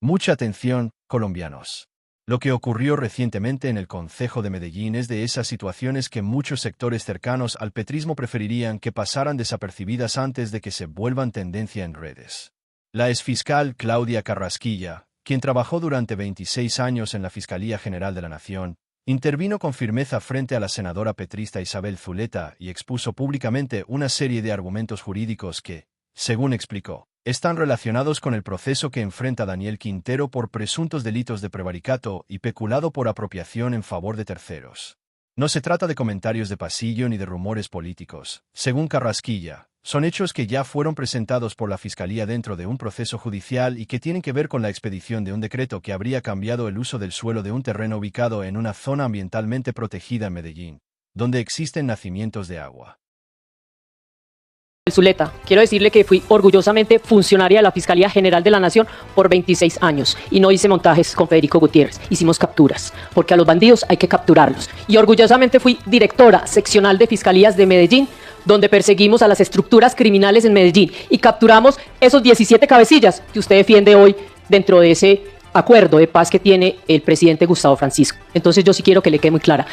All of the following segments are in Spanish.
Mucha atención, colombianos. Lo que ocurrió recientemente en el Concejo de Medellín es de esas situaciones que muchos sectores cercanos al petrismo preferirían que pasaran desapercibidas antes de que se vuelvan tendencia en redes. La exfiscal Claudia Carrasquilla, quien trabajó durante 26 años en la Fiscalía General de la Nación, intervino con firmeza frente a la senadora petrista Isabel Zuleta y expuso públicamente una serie de argumentos jurídicos que, según explicó, están relacionados con el proceso que enfrenta Daniel Quintero por presuntos delitos de prevaricato y peculado por apropiación en favor de terceros. No se trata de comentarios de pasillo ni de rumores políticos. Según Carrasquilla, son hechos que ya fueron presentados por la Fiscalía dentro de un proceso judicial y que tienen que ver con la expedición de un decreto que habría cambiado el uso del suelo de un terreno ubicado en una zona ambientalmente protegida en Medellín, donde existen nacimientos de agua. Zuleta, quiero decirle que fui orgullosamente funcionaria de la Fiscalía General de la Nación por 26 años y no hice montajes con Federico Gutiérrez, hicimos capturas, porque a los bandidos hay que capturarlos. Y orgullosamente fui directora seccional de Fiscalías de Medellín, donde perseguimos a las estructuras criminales en Medellín y capturamos esos 17 cabecillas que usted defiende hoy dentro de ese acuerdo de paz que tiene el presidente Gustavo Francisco. Entonces yo sí quiero que le quede muy clara.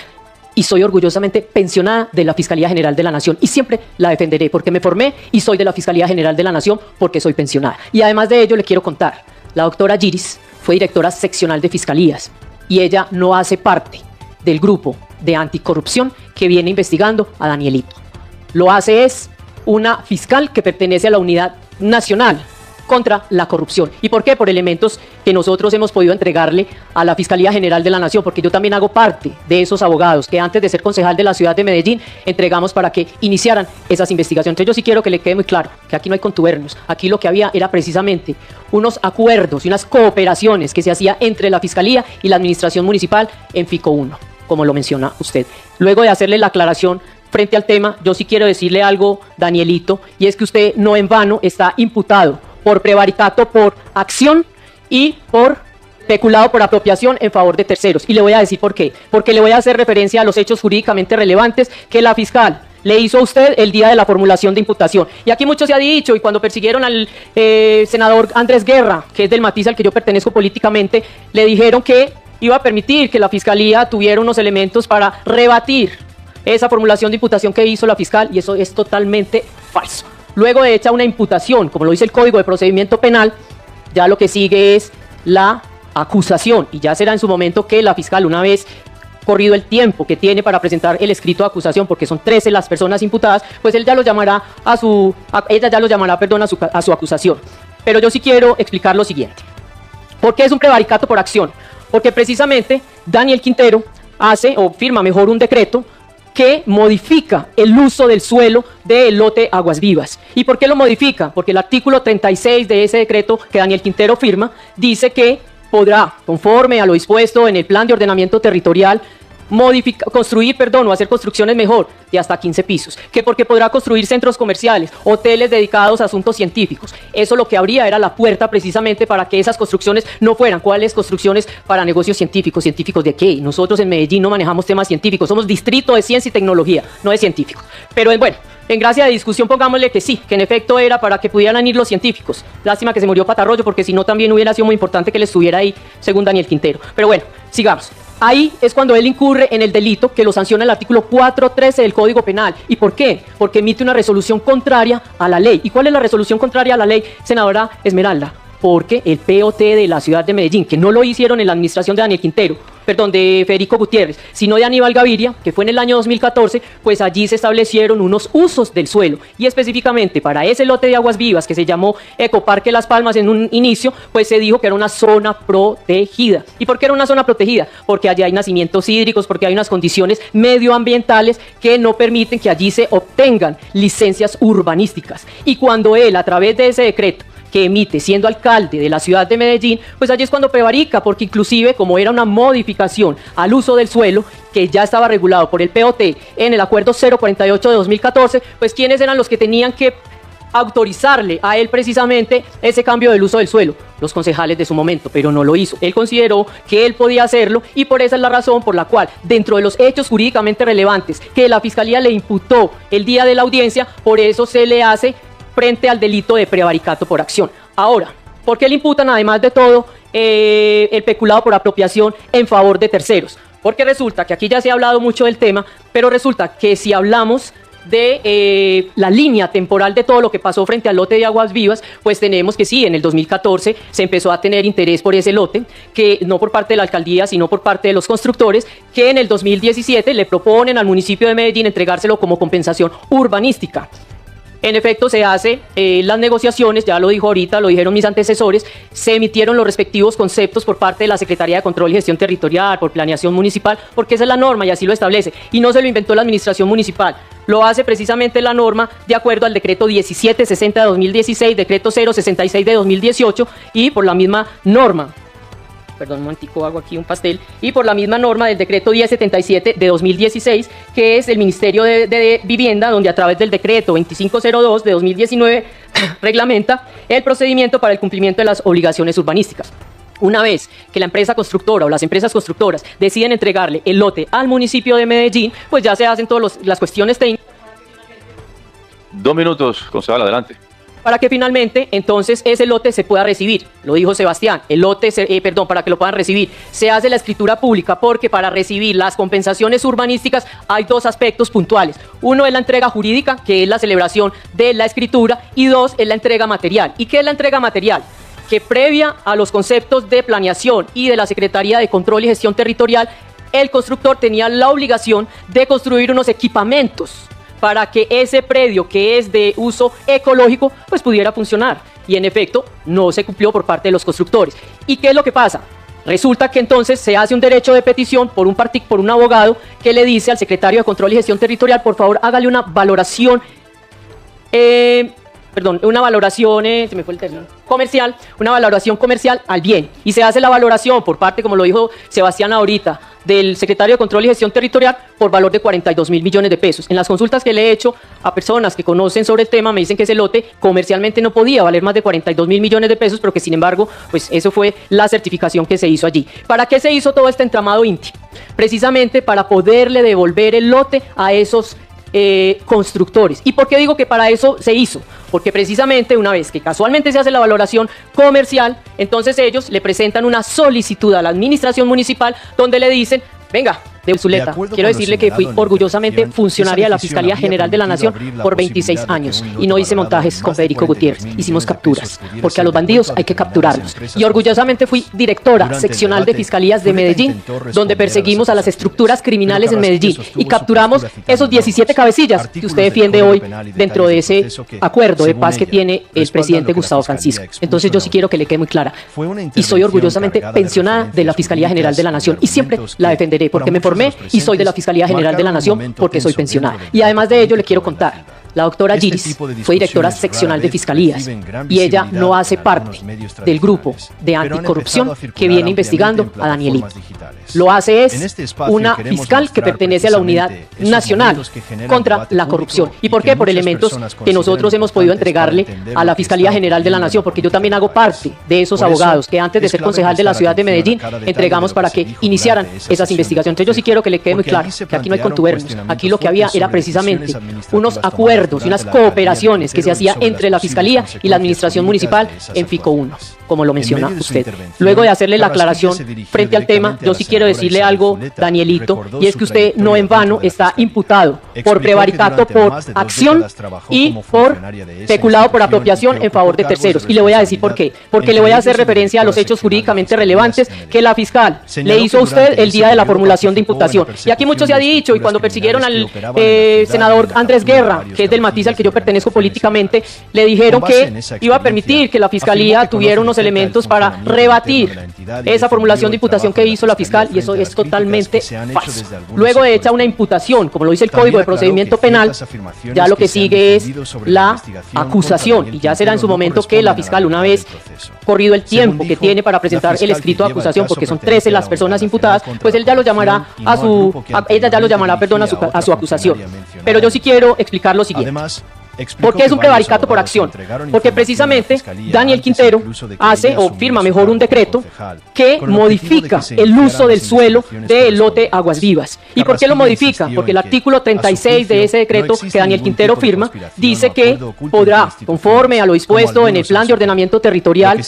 Y soy orgullosamente pensionada de la Fiscalía General de la Nación y siempre la defenderé porque me formé y soy de la Fiscalía General de la Nación porque soy pensionada. Y además de ello le quiero contar, la doctora Giris fue directora seccional de Fiscalías y ella no hace parte del grupo de anticorrupción que viene investigando a Danielito. Lo hace es una fiscal que pertenece a la Unidad Nacional contra la corrupción. ¿Y por qué? Por elementos que nosotros hemos podido entregarle a la Fiscalía General de la Nación, porque yo también hago parte de esos abogados que antes de ser concejal de la ciudad de Medellín entregamos para que iniciaran esas investigaciones. Entonces yo sí quiero que le quede muy claro que aquí no hay contubernios, aquí lo que había era precisamente unos acuerdos y unas cooperaciones que se hacía entre la Fiscalía y la Administración Municipal en Fico 1, como lo menciona usted. Luego de hacerle la aclaración frente al tema, yo sí quiero decirle algo, Danielito, y es que usted no en vano está imputado por prevaricato, por acción y por peculado por apropiación en favor de terceros. Y le voy a decir por qué. Porque le voy a hacer referencia a los hechos jurídicamente relevantes que la fiscal le hizo a usted el día de la formulación de imputación. Y aquí mucho se ha dicho, y cuando persiguieron al senador Andrés Guerra, que es del matiz al que yo pertenezco políticamente, le dijeron que iba a permitir que la fiscalía tuviera unos elementos para rebatir esa formulación de imputación que hizo la fiscal, y eso es totalmente falso. Luego de hecha una imputación, como lo dice el Código de Procedimiento Penal, ya lo que sigue es la acusación, y ya será en su momento que la fiscal, una vez corrido el tiempo que tiene para presentar el escrito de acusación, porque son 13 las personas imputadas, pues ella ya lo llamará a su acusación. Pero yo sí quiero explicar lo siguiente. ¿Por qué es un prevaricato por acción? Porque precisamente Daniel Quintero hace, o firma mejor, un decreto que modifica el uso del suelo del lote Aguas Vivas. ¿Y por qué lo modifica? Porque el artículo 36 de ese decreto que Daniel Quintero firma dice que podrá, conforme a lo dispuesto en el plan de ordenamiento territorial, construir o hacer construcciones mejor de hasta 15 pisos, que porque podrá construir centros comerciales, hoteles dedicados a asuntos científicos. Eso lo que habría era la puerta precisamente para que esas construcciones no fueran, ¿cuáles construcciones? Para negocios científicos. ¿Científicos de qué? Nosotros en Medellín no manejamos temas científicos, somos distrito de ciencia y tecnología, no de científicos. Pero bueno, en gracia de discusión pongámosle que sí, que en efecto era para que pudieran ir los científicos. Lástima que se murió Patarroyo, porque si no también hubiera sido muy importante que él estuviera ahí, según Daniel Quintero. Pero bueno, sigamos. Ahí es cuando él incurre en el delito que lo sanciona el artículo 413 del Código Penal. ¿Y por qué? Porque emite una resolución contraria a la ley. ¿Y cuál es la resolución contraria a la ley, senadora Esmeralda? Porque el POT de la ciudad de Medellín, que no lo hicieron en la administración de Daniel Quintero, de Federico Gutiérrez, sino de Aníbal Gaviria, que fue en el año 2014, pues allí se establecieron unos usos del suelo, y específicamente para ese lote de Aguas Vivas, que se llamó Ecoparque Las Palmas en un inicio, pues se dijo que era una zona protegida. ¿Y por qué era una zona protegida? Porque allí hay nacimientos hídricos, porque hay unas condiciones medioambientales que no permiten que allí se obtengan licencias urbanísticas. Y cuando él, a través de ese decreto, que emite siendo alcalde de la ciudad de Medellín, pues allí es cuando prevarica, porque inclusive como era una modificación al uso del suelo que ya estaba regulado por el POT en el acuerdo 048 de 2014, pues ¿quiénes eran los que tenían que autorizarle a él precisamente ese cambio del uso del suelo? Los concejales de su momento, pero no lo hizo. Él consideró que él podía hacerlo y por esa es la razón por la cual, dentro de los hechos jurídicamente relevantes que la Fiscalía le imputó el día de la audiencia, por eso se le hace frente al delito de prevaricato por acción. Ahora, ¿por qué le imputan, además de todo, el peculado por apropiación en favor de terceros. Porque resulta que aquí ya se ha hablado mucho del tema, pero resulta que si hablamos de la línea temporal de todo lo que pasó frente al lote de Aguas Vivas, pues tenemos que sí, en el 2014 se empezó a tener interés por ese lote, que no por parte de la alcaldía, sino por parte de los constructores, que en el 2017 le proponen al municipio de Medellín entregárselo como compensación urbanística. En efecto, se hacen las negociaciones, ya lo dijo ahorita, lo dijeron mis antecesores, se emitieron los respectivos conceptos por parte de la Secretaría de Control y Gestión Territorial, por Planeación Municipal, porque esa es la norma y así lo establece, y no se lo inventó la Administración Municipal, lo hace precisamente la norma de acuerdo al decreto 1760 de 2016, decreto 066 de 2018, y por la misma norma. Perdón, un momentico, hago aquí un pastel, y por la misma norma del decreto 1077 de 2016, que es el Ministerio de Vivienda, donde a través del decreto 2502 de 2019 reglamenta el procedimiento para el cumplimiento de las obligaciones urbanísticas. Una vez que la empresa constructora o las empresas constructoras deciden entregarle el lote al municipio de Medellín, pues ya se hacen todas las cuestiones técnicas. 2 minutos, concejal, adelante. Para que finalmente entonces ese lote se pueda recibir, lo dijo Sebastián, el lote, para que lo puedan recibir, se hace la escritura pública porque para recibir las compensaciones urbanísticas hay 2 aspectos puntuales. Uno es la entrega jurídica, que es la celebración de la escritura, y 2 es la entrega material. ¿Y qué es la entrega material? Que previa a los conceptos de planeación y de la Secretaría de Control y Gestión Territorial, el constructor tenía la obligación de construir unos equipamientos para que ese predio que es de uso ecológico pues pudiera funcionar. Y en efecto, no se cumplió por parte de los constructores. ¿Y qué es lo que pasa? Resulta que entonces se hace un derecho de petición por un abogado que le dice al secretario de Control y Gestión Territorial, por favor, hágale una valoración, se me fue el término, comercial, una valoración comercial al bien. Y se hace la valoración por parte, como lo dijo Sebastián ahorita, del secretario de Control y Gestión Territorial por valor de 42.000 millones de pesos. En las consultas que le he hecho a personas que conocen sobre el tema, me dicen que ese lote comercialmente no podía valer más de 42.000 millones de pesos, pero que sin embargo, pues eso fue la certificación que se hizo allí. ¿Para qué se hizo todo este entramado INTI? Precisamente para poderle devolver el lote a esos constructores. ¿Y por qué digo que para eso se hizo? Porque precisamente una vez que casualmente se hace la valoración comercial, entonces ellos le presentan una solicitud a la administración municipal donde le dicen, venga, de Zuleta, quiero decirle que fui orgullosamente funcionaria de la Fiscalía General de la Nación por 26 años y no hice montajes con Federico Gutiérrez, hicimos capturas, porque a los bandidos hay que capturarlos. Y orgullosamente fui directora seccional de Fiscalías de Medellín, donde perseguimos a las estructuras criminales en Medellín y capturamos esos 17 cabecillas que usted defiende hoy dentro de ese acuerdo de paz que tiene el presidente Gustavo Francisco. Entonces yo sí quiero que le quede muy clara, y soy orgullosamente pensionada de la Fiscalía General de la Nación y siempre la defenderé porque me formé y soy de la Fiscalía General de la Nación porque soy pensionada. Y además de ello le quiero contar, la doctora Giris fue directora seccional de Fiscalías y ella no hace parte del grupo de anticorrupción que viene investigando a Danielito. Lo hace es una fiscal que pertenece a la Unidad Nacional contra la Corrupción. ¿Y por qué? Por elementos que nosotros hemos podido entregarle a la Fiscalía General de la Nación, porque yo también hago parte de esos abogados que antes de ser concejal de la ciudad de Medellín entregamos para que iniciaran esas investigaciones. Entonces yo sí quiero que le quede muy claro que aquí no hay contubernios, aquí lo que había era precisamente unos acuerdos y unas cooperaciones que se hacía entre la Fiscalía y la Administración Municipal en FICO 1, como lo menciona usted. Luego de hacerle la aclaración frente al tema, yo sí quiero decirle algo, Danielito, y es que usted no en vano está imputado por prevaricato, por acción y por peculado por apropiación en favor de terceros. Y le voy a decir por qué. Porque le voy a hacer referencia a los hechos jurídicamente relevantes que la fiscal le hizo a usted el día de la formulación de imputación. Y aquí mucho se ha dicho, y cuando persiguieron al senador Andrés Guerra, que es del matiz al que yo pertenezco políticamente, le dijeron que iba a permitir que la Fiscalía tuviera unos elementos para rebatir esa formulación de imputación que hizo la fiscal, y eso es totalmente falso. Luego de hecha una imputación, como lo dice el Código de Procedimiento Penal, ya lo que sigue es la acusación, y ya será en su momento que la fiscal, una vez corrido el tiempo que tiene para presentar el escrito de acusación, porque son 13 las personas imputadas, pues él ya lo llamará ella ya lo llamará, perdón, a su acusación. Pero yo sí quiero explicar lo siguiente. ¿Por qué es un prevaricato por acción? Porque precisamente Daniel Quintero hace o firma mejor un decreto que modifica el uso del suelo del lote Aguas Vivas. ¿Y por qué lo modifica? Porque el artículo 36 de ese decreto que Daniel Quintero firma dice que podrá, conforme a lo dispuesto en el plan de ordenamiento territorial,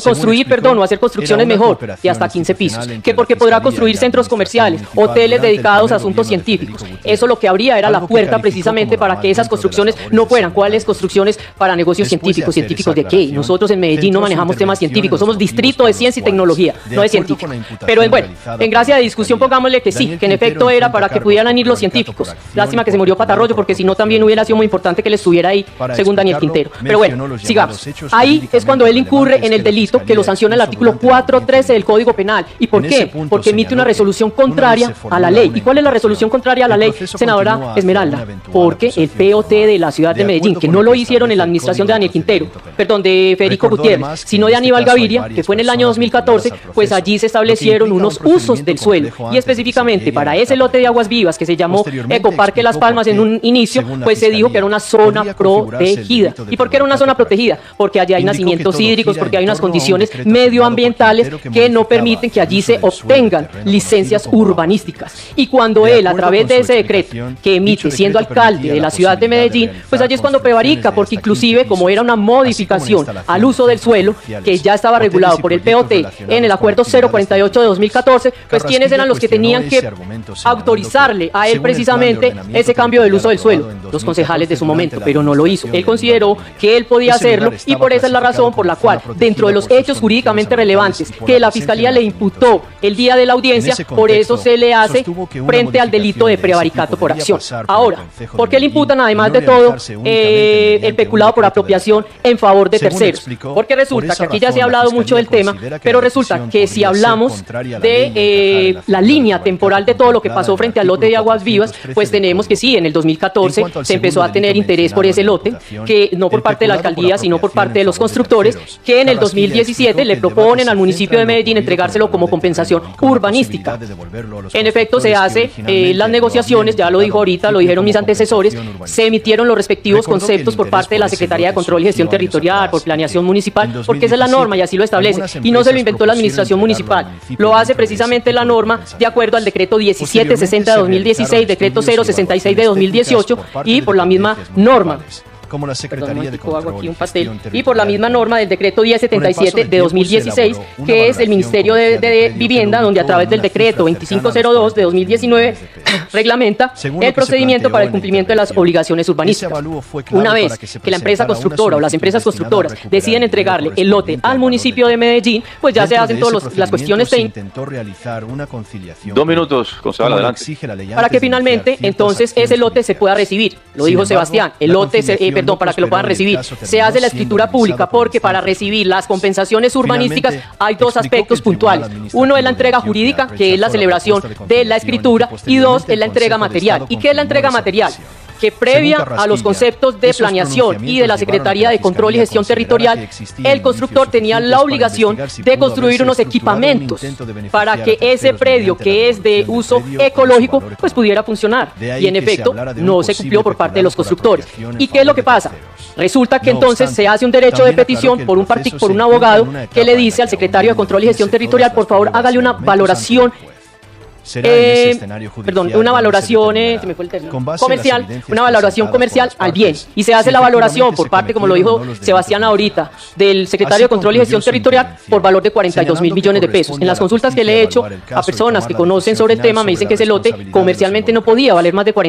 construir o hacer construcciones mejor de hasta 15 pisos, que porque podrá construir centros comerciales, hoteles dedicados a asuntos científicos. Eso lo que habría era la puerta precisamente para que esas construcciones no fueran. ¿Cuáles construcciones? Para negocios científicos. ¿Científicos de qué? Nosotros en Medellín no manejamos temas científicos, somos distrito de ciencia y tecnología, no de científicos. Pero bueno, en gracia de discusión pongámosle que sí, que en efecto era para que pudieran ir los científicos. Lástima que se murió Patarroyo, porque si no también hubiera sido muy importante que él estuviera ahí, según Daniel Quintero. Pero bueno, sigamos. Ahí es cuando él incurre en el delito que lo sanciona el artículo 413 del Código Penal. ¿Y por qué? Porque emite una resolución contraria a la ley. ¿Y cuál es la resolución contraria a la ley, senadora Esmeralda? Porque el POT de la ciudad de Medellín, que no lo hicieron en la administración de Daniel Quintero, perdón, de Federico Gutiérrez, sino de Aníbal Gaviria, que fue en el año 2014, pues allí se establecieron unos usos del suelo, y específicamente para ese lote de Aguas Vivas que se llamó Ecoparque Las Palmas en un inicio, pues se dijo que era una zona protegida. ¿Y por qué era una zona protegida? Porque allí hay nacimientos hídricos, porque hay unas condiciones medioambientales que no permiten que allí se obtengan licencias urbanísticas. Y cuando él, a través de ese decreto que emite siendo alcalde de la ciudad de Medellín, pues allí es cuando prevarica, porque inclusive como era una modificación al uso del suelo que ya estaba regulado por el POT en el acuerdo 048 de 2014, pues quiénes eran los que tenían que autorizarle a él precisamente ese cambio del uso del suelo, los concejales de su momento, pero no lo hizo. Él consideró que él podía hacerlo, y por esa es la razón por la cual, dentro de los hechos jurídicamente relevantes que la Fiscalía le imputó el día de la audiencia, por eso se le hace frente al delito de prevaricato por acción. Ahora, ¿por qué le imputan además de todo el peculado por apropiación en favor de terceros? Porque resulta que aquí ya se ha hablado mucho del tema, pero resulta que si hablamos de la línea temporal de todo lo que pasó frente al lote de Aguas Vivas, pues tenemos que sí, en el 2014 se empezó a tener interés por ese lote, que no por parte de la alcaldía, sino por parte de los constructores, que en el 2017 le proponen al municipio de Medellín entregárselo como compensación urbanística. En efecto, se hace las negociaciones, ya lo dijo ahorita, lo dijeron mis antecesores, se emitieron los respectivos conceptos por parte de la Secretaría de Control y Gestión Territorial, por planeación municipal, porque esa es la norma y así lo establece, y no se lo inventó la administración municipal, lo hace precisamente la norma de acuerdo al decreto 1760 de 2016, decreto 066 de 2018, y por la misma norma. Como la Secretaría de Control y por la misma norma del decreto 1077 de 2016, que es el Ministerio de Vivienda, donde a través del decreto 2502 de 2019 reglamenta el procedimiento para el cumplimiento de las obligaciones urbanísticas. Una vez que la empresa constructora o las empresas constructoras deciden entregarle el lote al municipio de Medellín, pues ya se hacen todas las cuestiones técnicas. 2 minutos, concejal, adelante. Para que finalmente entonces ese lote se pueda recibir. Lo dijo Sebastián, el lote para que lo puedan recibir. Se hace la escritura pública porque para recibir las compensaciones urbanísticas hay dos aspectos puntuales. Uno es la entrega jurídica, que es la celebración de la escritura, y dos es la entrega material. ¿Y qué es la entrega material? Que previa a los conceptos de planeación y de la Secretaría de Control y Gestión Territorial, el constructor tenía la obligación de construir unos equipamientos para que ese predio que es de uso ecológico pues pudiera funcionar. Y en efecto no se cumplió por parte de los constructores. ¿Y qué es lo que pasa? Resulta que entonces se hace un derecho de petición por un abogado que le dice al secretario de Control y Gestión Territorial, por favor hágale una valoración una valoración comercial, una valoración comercial al bien, y se hace la valoración por parte, como lo dijo Sebastián ahorita, del secretario de Control y Gestión Territorial por valor de 42.000 millones de pesos. En las consultas que le he hecho a personas que conocen sobre el tema me dicen que ese lote comercialmente no podía valer más de 40